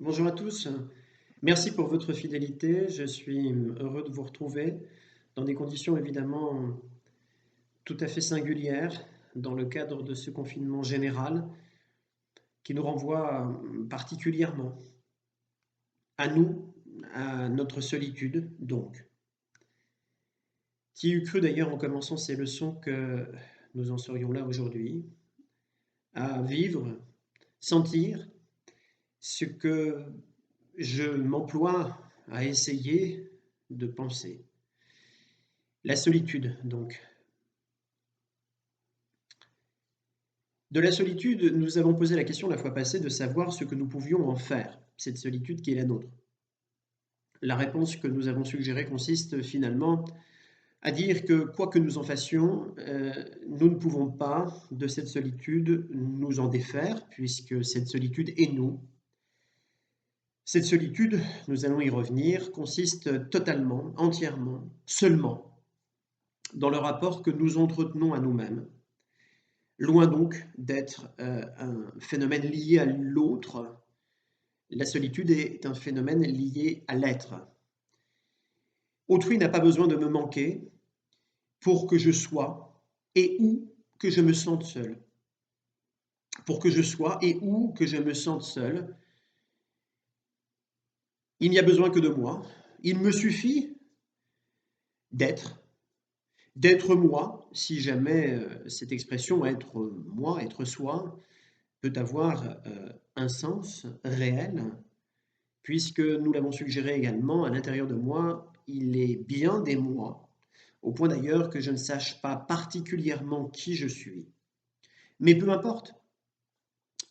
Bonjour à tous. Merci pour votre fidélité. Je suis heureux de vous retrouver dans des conditions évidemment tout à fait singulières dans le cadre de ce confinement général qui nous renvoie particulièrement à nous, à notre solitude donc. Qui eût cru d'ailleurs en commençant ces leçons que nous en serions là aujourd'hui, à vivre, sentir ce que je m'emploie à essayer de penser. La solitude, donc. De la solitude, nous avons posé la question la fois passée de savoir ce que nous pouvions en faire, cette solitude qui est la nôtre. La réponse que nous avons suggérée consiste finalement à dire que quoi que nous en fassions, nous ne pouvons pas de cette solitude nous en défaire, puisque cette solitude est nous. Cette solitude, nous allons y revenir, consiste totalement, entièrement, seulement dans le rapport que nous entretenons à nous-mêmes. Loin donc d'être un phénomène lié à l'autre, la solitude est un phénomène lié à l'être. Autrui n'a pas besoin de me manquer pour que je sois et ou que je me sente seul. Pour que je sois et ou que je me sente seul, il n'y a besoin que de moi. Il me suffit d'être moi, si jamais cette expression être moi, être soi, peut avoir un sens réel, puisque nous l'avons suggéré également, à l'intérieur de moi, il est bien des moi, au point d'ailleurs que je ne sache pas particulièrement qui je suis. Mais peu importe,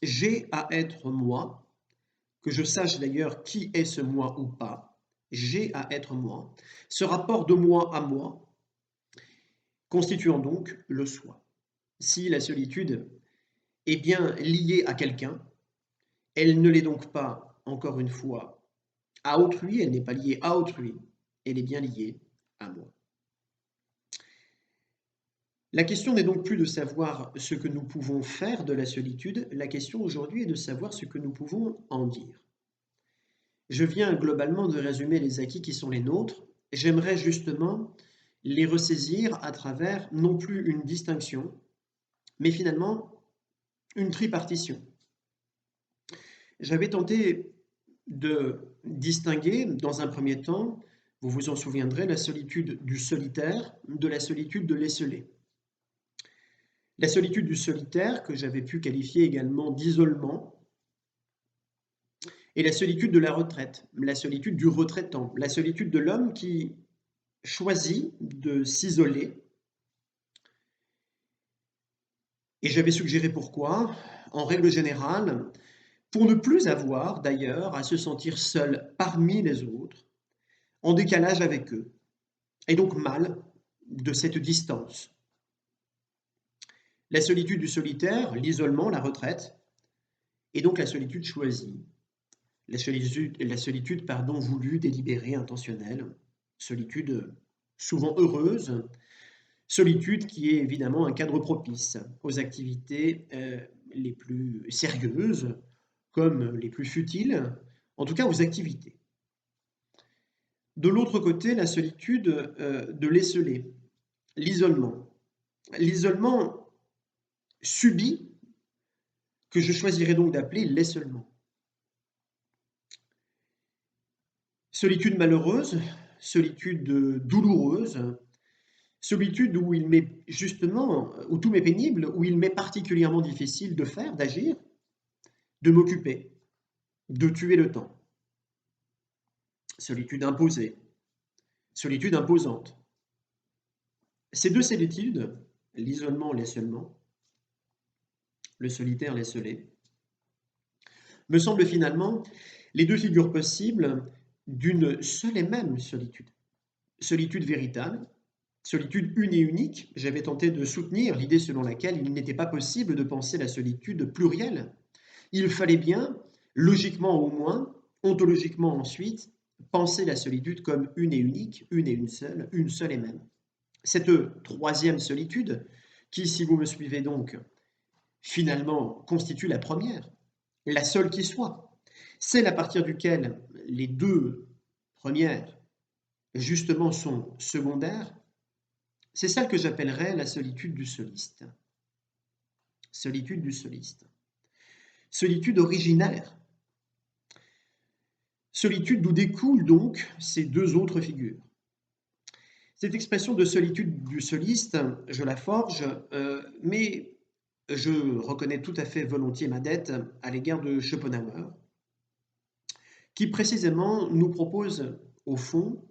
j'ai à être moi, que je sache d'ailleurs qui est ce moi ou pas, j'ai à être moi, ce rapport de moi à moi, constituant donc le soi. Si la solitude est bien liée à quelqu'un, elle ne l'est donc pas, encore une fois, à autrui, elle n'est pas liée à autrui, elle est bien liée à moi. La question n'est donc plus de savoir ce que nous pouvons faire de la solitude, la question aujourd'hui est de savoir ce que nous pouvons en dire. Je viens globalement de résumer les acquis qui sont les nôtres, j'aimerais justement les ressaisir à travers non plus une distinction, mais finalement une tripartition. J'avais tenté de distinguer, dans un premier temps, vous vous en souviendrez, la solitude du solitaire de la solitude de l'esselé. La solitude du solitaire, que j'avais pu qualifier également d'isolement, et la solitude de la retraite, la solitude du retraitant, la solitude de l'homme qui choisit de s'isoler. Et j'avais suggéré pourquoi, en règle générale, pour ne plus avoir d'ailleurs à se sentir seul parmi les autres, en décalage avec eux, et donc mal de cette distance. La solitude du solitaire, l'isolement, la retraite, et donc la solitude choisie. La solitude voulue, délibérée, intentionnelle, solitude souvent heureuse, solitude qui est évidemment un cadre propice aux activités les plus sérieuses comme les plus futiles, en tout cas aux activités. De l'autre côté, la solitude de l'esselé, l'isolement. L'isolement subi, que je choisirais donc d'appeler l'esselement. Solitude malheureuse, solitude douloureuse, solitude où il m'est justement, où tout m'est pénible, où il m'est particulièrement difficile de faire, d'agir, de m'occuper, de tuer le temps. Solitude imposée, solitude imposante. Ces deux solitudes, l'isolement, l'esselement, le solitaire, l'esselé, me semblent finalement les deux figures possibles d'une seule et même solitude. Solitude véritable, solitude une et unique. J'avais tenté de soutenir l'idée selon laquelle il n'était pas possible de penser la solitude plurielle. Il fallait bien, logiquement au moins, ontologiquement ensuite, penser la solitude comme une et unique, une seule et même. Cette troisième solitude, qui, si vous me suivez donc, finalement constitue la première, la seule qui soit, Celle à partir duquel les deux premières, justement, sont secondaires, c'est celle que j'appellerais la solitude du soliste. Solitude du soliste. Solitude originaire. Solitude d'où découlent donc ces deux autres figures. Cette expression de solitude du soliste, je la forge, mais je reconnais tout à fait volontiers ma dette à l'égard de Schopenhauer, qui précisément nous propose, au fond,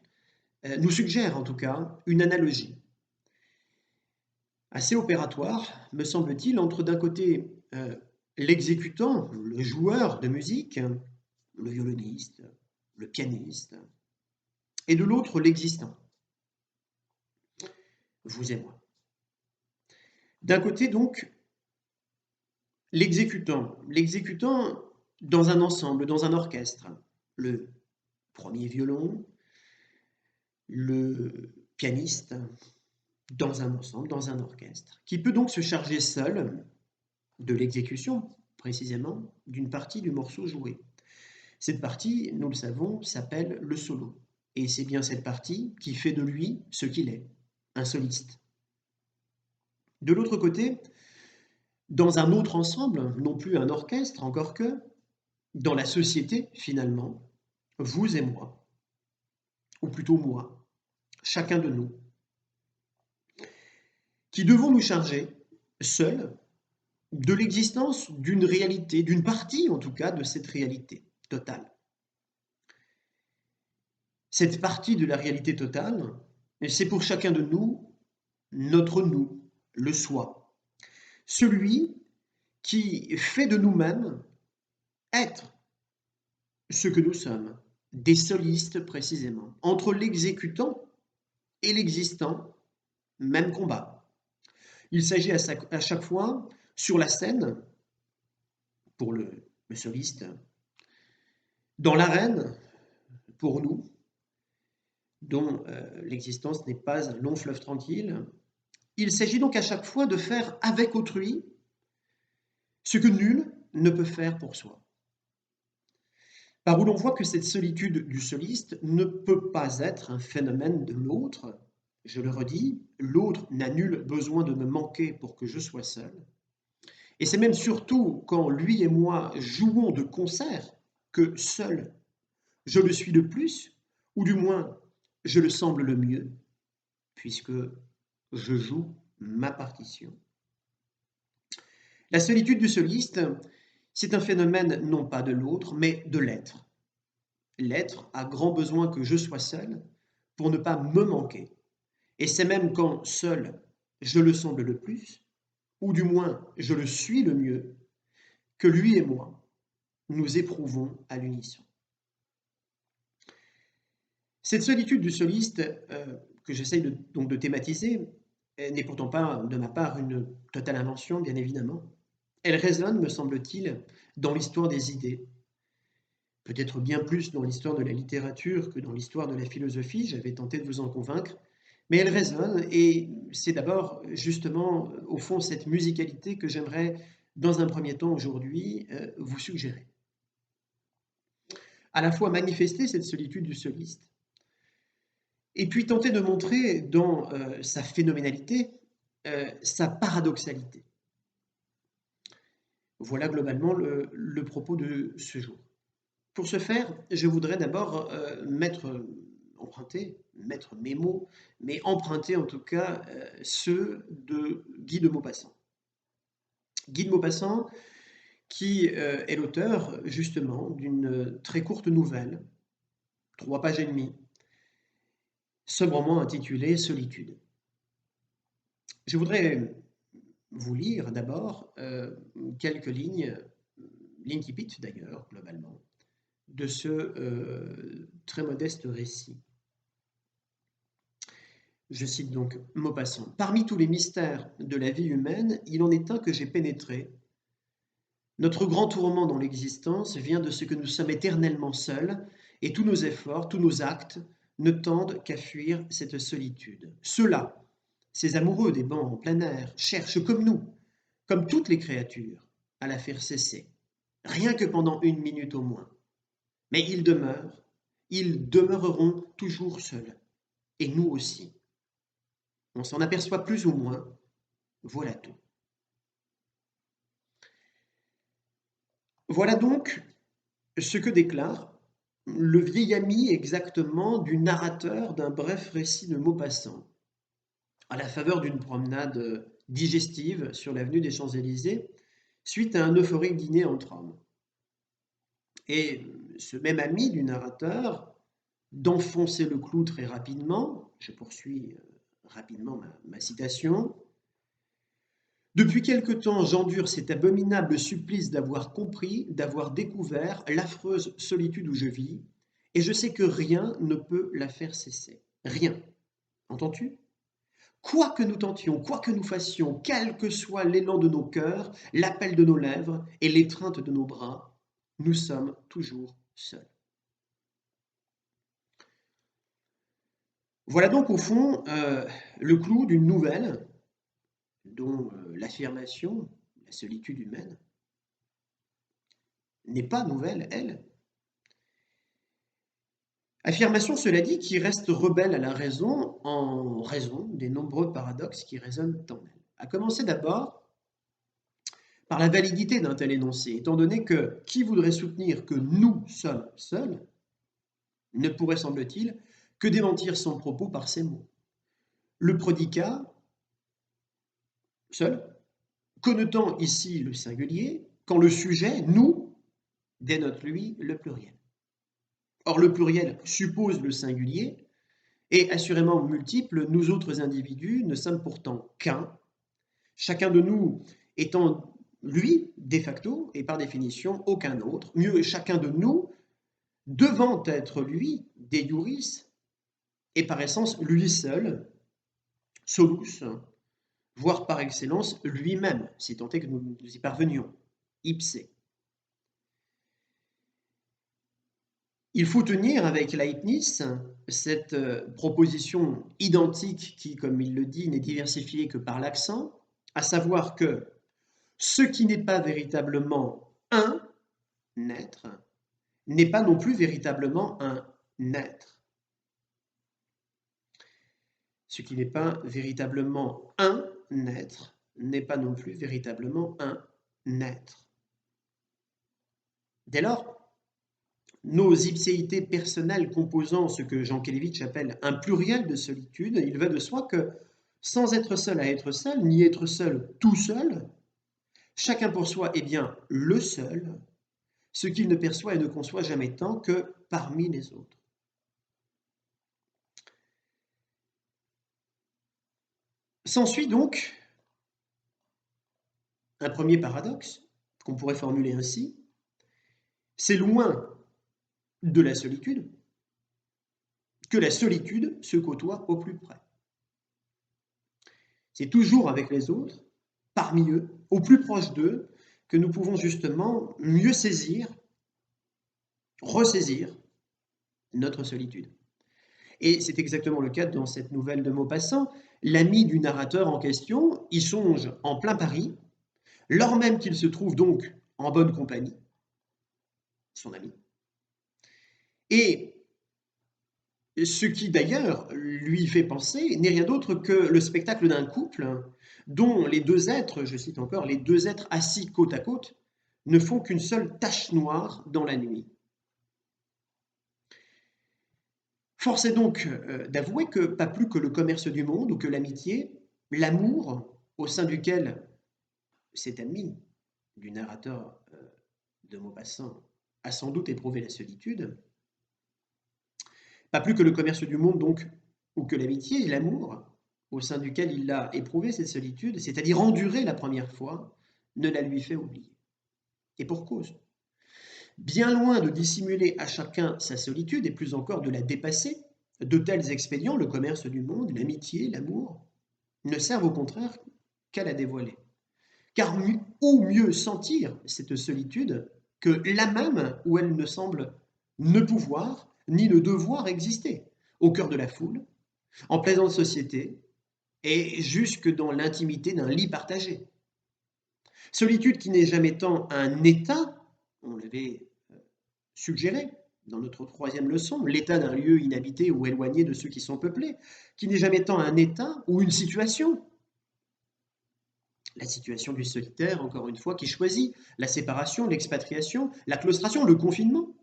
nous suggère en tout cas, une analogie assez opératoire, me semble-t-il, entre d'un côté l'exécutant, le joueur de musique, le violoniste, le pianiste, et de l'autre l'existant, vous et moi. D'un côté donc, l'exécutant dans un ensemble, dans un orchestre, le premier violon, le pianiste, dans un ensemble, dans un orchestre, qui peut donc se charger seul de l'exécution, précisément, d'une partie du morceau joué. Cette partie, nous le savons, s'appelle le solo. Et c'est bien cette partie qui fait de lui ce qu'il est, un soliste. De l'autre côté, dans un autre ensemble, non plus un orchestre, encore que, dans la société, finalement, vous et moi, ou plutôt moi, chacun de nous, qui devons nous charger, seuls, de l'existence d'une réalité, d'une partie en tout cas de cette réalité totale. Cette partie de la réalité totale, c'est pour chacun de nous, notre nous, le soi. Celui qui fait de nous-mêmes être ce que nous sommes, des solistes précisément. Entre l'exécutant et l'existant, même combat. Il s'agit à chaque fois, sur la scène, pour le soliste, dans l'arène, pour nous, dont l'existence n'est pas un long fleuve tranquille, il s'agit donc à chaque fois de faire avec autrui ce que nul ne peut faire pour soi. Par où l'on voit que cette solitude du soliste ne peut pas être un phénomène de l'autre. Je le redis, l'autre n'a nul besoin de me manquer pour que je sois seul. Et c'est même surtout quand lui et moi jouons de concert que seul je le suis le plus, ou du moins je le semble le mieux, puisque je joue ma partition. La solitude du soliste, c'est un phénomène non pas de l'autre, mais de l'être. L'être a grand besoin que je sois seul pour ne pas me manquer. Et c'est même quand seul je le semble le plus, ou du moins je le suis le mieux, que lui et moi, nous éprouvons à l'unisson. Cette solitude du soliste que j'essaye donc de thématiser n'est pourtant pas de ma part une totale invention, bien évidemment. Elle résonne, me semble-t-il, dans l'histoire des idées. Peut-être bien plus dans l'histoire de la littérature que dans l'histoire de la philosophie, j'avais tenté de vous en convaincre, mais elle résonne et c'est d'abord justement au fond cette musicalité que j'aimerais dans un premier temps aujourd'hui vous suggérer. À la fois manifester cette solitude du soliste et puis tenter de montrer dans sa phénoménalité, sa paradoxalité. Voilà globalement le propos de ce jour. Pour ce faire, je voudrais d'abord emprunter mes mots, mais emprunter en tout cas ceux de Guy de Maupassant. Guy de Maupassant qui est l'auteur justement d'une très courte nouvelle, 3 pages et demie, sobrement intitulée Solitude. Je voudrais vous lire d'abord quelques lignes, l'incipit d'ailleurs, globalement, de ce très modeste récit. Je cite donc Maupassant. « Parmi tous les mystères de la vie humaine, il en est un que j'ai pénétré. Notre grand tourment dans l'existence vient de ce que nous sommes éternellement seuls, et tous nos efforts, tous nos actes ne tendent qu'à fuir cette solitude. Ceux-là, ces amoureux des bancs en plein air, cherchent comme nous, comme toutes les créatures, à la faire cesser. rien que pendant 1 minute au moins. Mais ils demeureront toujours seuls, et nous aussi. On s'en aperçoit plus ou moins, voilà tout. Voilà donc ce que déclare le vieil ami exactement du narrateur d'un bref récit de Maupassant, à la faveur d'une promenade digestive sur l'avenue des Champs-Élysées, suite à un euphorique dîner entre hommes. Et ce même ami du narrateur, d'enfoncer le clou très rapidement, je poursuis rapidement ma citation, depuis quelque temps, j'endure cet abominable supplice d'avoir compris, d'avoir découvert l'affreuse solitude où je vis, et je sais que rien ne peut la faire cesser. Rien. Entends-tu? Quoi que nous tentions, quoi que nous fassions, quel que soit l'élan de nos cœurs, l'appel de nos lèvres et l'étreinte de nos bras, nous sommes toujours seuls. Voilà donc au fond le clou d'une nouvelle dont l'affirmation, la solitude humaine, n'est pas nouvelle, elle. Affirmation, cela dit, qui reste rebelle à la raison en raison des nombreux paradoxes qui résonnent en elle. À commencer d'abord par la validité d'un tel énoncé, étant donné que qui voudrait soutenir que nous sommes seuls ne pourrait, semble-t-il, que démentir son propos par ces mots. Le prédicat, seul, connotant ici le singulier, quand le sujet, nous, dénote lui le pluriel. Or, le pluriel suppose le singulier, et assurément multiples, nous autres individus ne sommes pourtant qu'un, chacun de nous étant lui, de facto, et par définition, aucun autre, mieux, chacun de nous devant être lui, de iuris, et par essence lui seul, solus, voire par excellence lui-même, si tant est que nous y parvenions, ipse. Il faut tenir avec Leibniz cette proposition identique qui, comme il le dit, n'est diversifiée que par l'accent, à savoir que ce qui n'est pas véritablement un être n'est pas non plus véritablement un être. Ce qui n'est pas véritablement un être n'est pas non plus véritablement un être. Dès lors, nos ipséités personnelles composant ce que Jean Kelevitch appelle un pluriel de solitude, il va de soi que, sans être seul à être seul, ni être seul tout seul, chacun pour soi est bien le seul, ce qu'il ne perçoit et ne conçoit jamais tant que parmi les autres. S'ensuit donc un premier paradoxe, qu'on pourrait formuler ainsi, c'est loin de la solitude que la solitude se côtoie au plus près. C'est toujours avec les autres, parmi eux, au plus proche d'eux, que nous pouvons justement mieux saisir, ressaisir notre solitude. Et c'est exactement le cas dans cette nouvelle de Maupassant. L'ami du narrateur en question y songe en plein Paris, lors même qu'il se trouve donc en bonne compagnie, son ami. Et ce qui d'ailleurs lui fait penser n'est rien d'autre que le spectacle d'un couple dont les deux êtres, je cite encore, les deux êtres assis côte à côte, ne font qu'une seule tache noire dans la nuit. Force est donc d'avouer que, pas plus que le commerce du monde ou que l'amitié, l'amour, au sein duquel cet ami du narrateur de Maupassant a sans doute éprouvé la solitude, pas plus que le commerce du monde donc, ou que l'amitié et l'amour, au sein duquel il a éprouvé cette solitude, c'est-à-dire enduré la première fois, ne la lui fait oublier. Et pour cause. Bien loin de dissimuler à chacun sa solitude, et plus encore de la dépasser, de tels expédients, le commerce du monde, l'amitié, l'amour, ne servent au contraire qu'à la dévoiler. Car où mieux sentir cette solitude que là même où elle ne semble ne pouvoir ni ne devoir exister, au cœur de la foule, en plaisante société, et jusque dans l'intimité d'un lit partagé. Solitude qui n'est jamais tant un état on l'avait suggéré dans notre troisième leçon, l'état d'un lieu inhabité ou éloigné de ceux qui sont peuplés, qui n'est jamais tant un état ou une situation. La situation du solitaire, encore une fois, qui choisit la séparation, l'expatriation, la claustration, le confinement,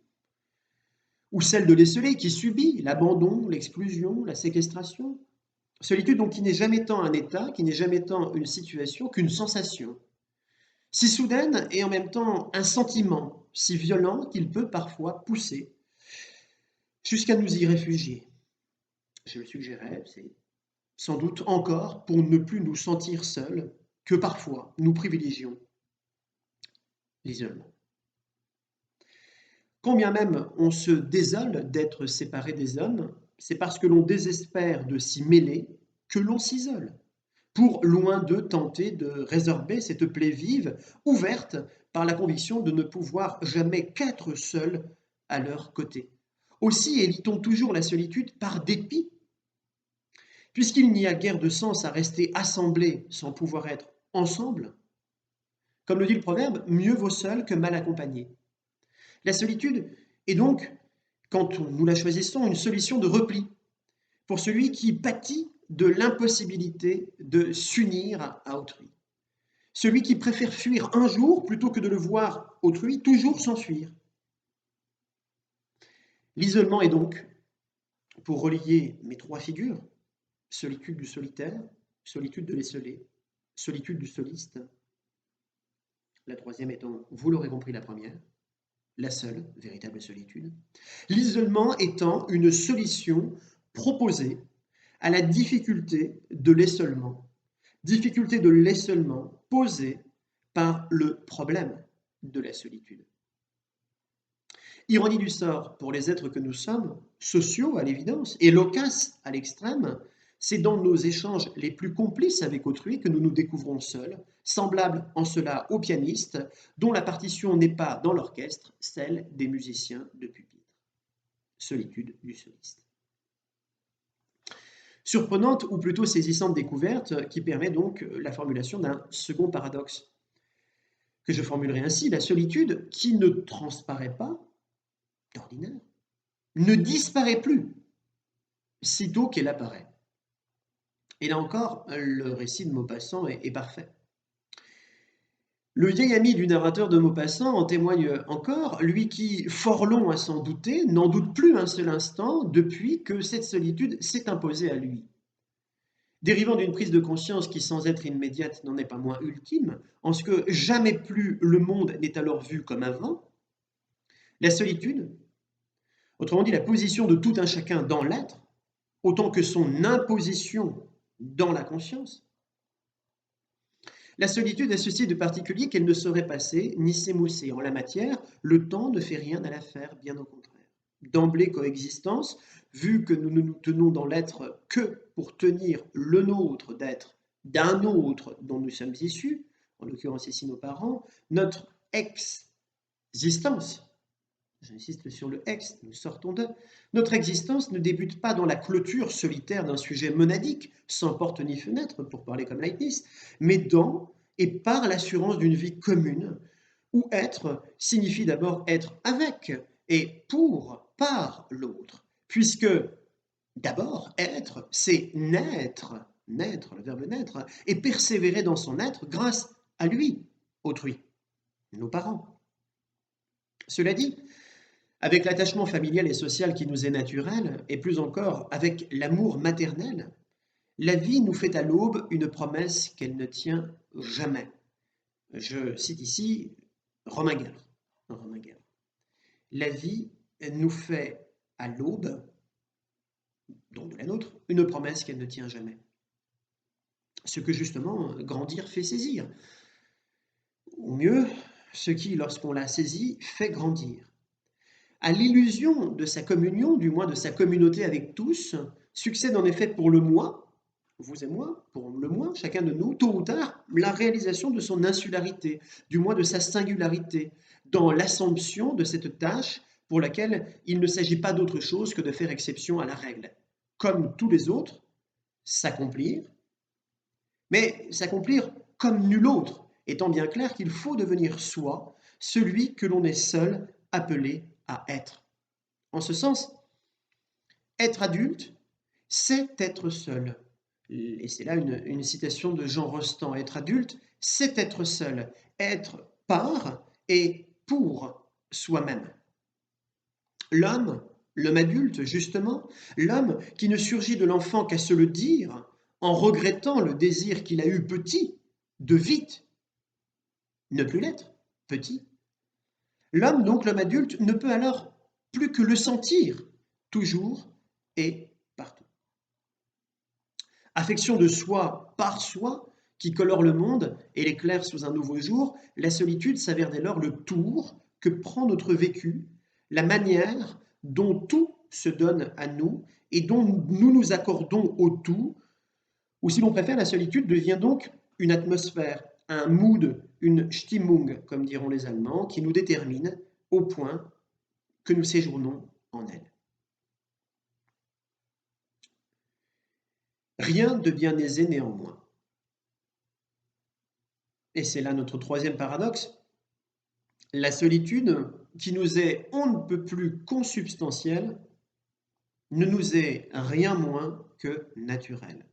ou celle de l'esselé qui subit l'abandon, l'exclusion, la séquestration. Solitude donc qui n'est jamais tant un état, qui n'est jamais tant une situation qu'une sensation, si soudaine et en même temps un sentiment si violent qu'il peut parfois pousser jusqu'à nous y réfugier. Je le suggérais, c'est sans doute encore pour ne plus nous sentir seuls que parfois nous privilégions l'isolement. Quand bien même on se désole d'être séparé des hommes, c'est parce que l'on désespère de s'y mêler que l'on s'isole, pour loin d'eux tenter de résorber cette plaie vive, ouverte par la conviction de ne pouvoir jamais qu'être seul à leur côté. Aussi évitons toujours la solitude par dépit, puisqu'il n'y a guère de sens à rester assemblés sans pouvoir être ensemble. Comme le dit le proverbe, mieux vaut seul que mal accompagné. La solitude est donc, quand nous la choisissons, une solution de repli pour celui qui pâtit de l'impossibilité de s'unir à autrui. Celui qui préfère fuir un jour plutôt que de le voir autrui toujours s'enfuir. L'isolement est donc, pour relier mes trois figures, solitude du solitaire, solitude de l'esselé, solitude du soliste, la troisième étant, vous l'aurez compris, la première, la seule véritable solitude, l'isolement étant une solution proposée à la difficulté de l'isolement posée par le problème de la solitude. Ironie du sort, pour les êtres que nous sommes, sociaux à l'évidence, et loquaces à l'extrême, c'est dans nos échanges les plus complices avec autrui que nous nous découvrons seuls, semblables en cela aux pianistes, dont la partition n'est pas dans l'orchestre, celle des musiciens de pupitre. Solitude du soliste. Surprenante ou plutôt saisissante découverte qui permet donc la formulation d'un second paradoxe, que je formulerai ainsi: la solitude qui ne transparaît pas d'ordinaire ne disparaît plus sitôt qu'elle apparaît. Et là encore, le récit de Maupassant est parfait. Le vieil ami du narrateur de Maupassant en témoigne encore, lui qui, fort long à s'en douter, n'en doute plus un seul instant depuis que cette solitude s'est imposée à lui. Dérivant d'une prise de conscience qui, sans être immédiate, n'en est pas moins ultime, en ce que jamais plus le monde n'est alors vu comme avant, la solitude, autrement dit la position de tout un chacun dans l'être, autant que son imposition dans la conscience, la solitude a ceci de particulier qu'elle ne saurait passer ni s'émousser. En la matière, le temps ne fait rien à l'affaire, bien au contraire. D'emblée coexistence, vu que nous ne nous tenons dans l'être que pour tenir le nôtre d'être d'un autre dont nous sommes issus, en l'occurrence ici nos parents, notre existence, j'insiste sur le ex, nous sortons de, notre existence ne débute pas dans la clôture solitaire d'un sujet monadique, sans porte ni fenêtre, pour parler comme Leibniz, mais dans et par l'assurance d'une vie commune, où être signifie d'abord être avec et par l'autre, puisque d'abord être, c'est naître, le verbe naître, et persévérer dans son être grâce à lui, autrui, nos parents. Cela dit, avec l'attachement familial et social qui nous est naturel, et plus encore avec l'amour maternel, la vie nous fait à l'aube une promesse qu'elle ne tient jamais. Je cite ici Romain Gary. La vie nous fait à l'aube, donc de la nôtre, une promesse qu'elle ne tient jamais. Ce que justement grandir fait saisir. Ou mieux, ce qui, lorsqu'on l'a saisi, fait grandir. À l'illusion de sa communion, du moins de sa communauté avec tous, succède en effet pour le moi, vous et moi, pour le moi, chacun de nous, tôt ou tard, la réalisation de son insularité, du moins de sa singularité, dans l'assomption de cette tâche pour laquelle il ne s'agit pas d'autre chose que de faire exception à la règle. Comme tous les autres, s'accomplir, mais s'accomplir comme nul autre, étant bien clair qu'il faut devenir soi, celui que l'on est seul appelé à être. En ce sens, être adulte, c'est être seul. Et c'est là une citation de Jean Rostand. Être adulte, c'est être seul, être par et pour soi-même. L'homme, l'homme adulte justement, l'homme qui ne surgit de l'enfant qu'à se le dire, en regrettant le désir qu'il a eu petit, de vite, ne plus l'être, petit. L'homme, donc l'homme adulte, ne peut alors plus que le sentir, toujours et partout. Affection de soi par soi, qui colore le monde et l'éclaire sous un nouveau jour, la solitude s'avère dès lors le tour que prend notre vécu, la manière dont tout se donne à nous et dont nous nous accordons au tout, ou si l'on préfère, la solitude devient donc une atmosphère, un mood, une Stimmung, comme diront les Allemands, qui nous détermine au point que nous séjournons en elle. Rien de bien aisé néanmoins. Et c'est là notre troisième paradoxe. La solitude, qui nous est on ne peut plus consubstantielle, ne nous est rien moins que naturelle.